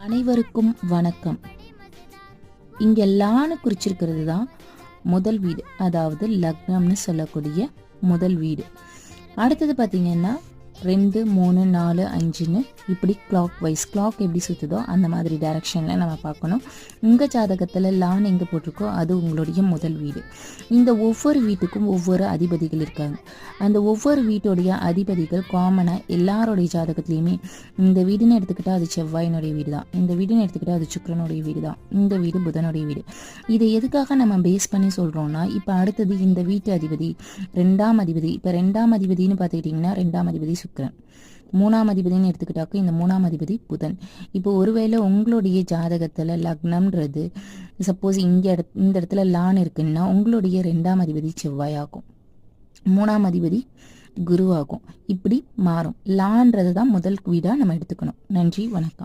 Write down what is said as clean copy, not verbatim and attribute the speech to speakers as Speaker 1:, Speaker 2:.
Speaker 1: அனைவருக்கும் வணக்கம். இங்க லான்னு குறிச்சிருக்கிறது தான் முதல் வீடு, அதாவது லக்னம்னு சொல்லக்கூடிய முதல் வீடு. அடுத்தது பார்த்தீங்கன்னா 2, 3, 4, 5ன்னு இப்படி கிளாக் வைஸ், கிளாக் எப்படி சுற்றுதோ அந்த மாதிரி டைரக்ஷனில் நம்ம பார்க்கணும். உங்கள் ஜாதகத்தில் லான் எங்கே போட்டிருக்கோ அது உங்களுடைய முதல் வீடு. இந்த ஒவ்வொரு வீட்டுக்கும் ஒவ்வொரு அதிபதிகள் இருக்காங்க. அந்த ஒவ்வொரு வீட்டுடைய அதிபதிகள் காமனாக எல்லாருடைய ஜாதகத்துலேயுமே இந்த வீடுன்னு எடுத்துக்கிட்டால் அது செவ்வாயினுடைய வீடு தான், இந்த வீடுன்னு எடுத்துக்கிட்டால் அது சுக்கிரனுடைய வீடு தான், இந்த வீடு புதனுடைய வீடு. இதை எதுக்காக நம்ம பேஸ் பண்ணி சொல்கிறோம்னா, இப்போ அடுத்தது இந்த வீட்டு அதிபதி 2ஆம் அதிபதி. இப்போ 2ஆம் அதிபதினு பார்த்துக்கிட்டிங்கன்னா 2ஆம் அதிபதி சுக்கிரன், 3ஆம் அதிபதினு எடுத்துக்கிட்டாக்க இந்த 3ஆம் அதிபதி புதன். இப்போ ஒருவேளை உங்களுடைய ஜாதகத்தில் லக்னம்ன்றது சப்போஸ் இந்த இடத்துல லான் இருக்குன்னா உங்களுடைய 2ஆம் அதிபதி செவ்வாயாகும், 3ஆம் அதிபதி குருவாகும். இப்படி மாறும். லான்றது தான் முதல் வீடாக நம்ம எடுத்துக்கணும். நன்றி, வணக்கம்.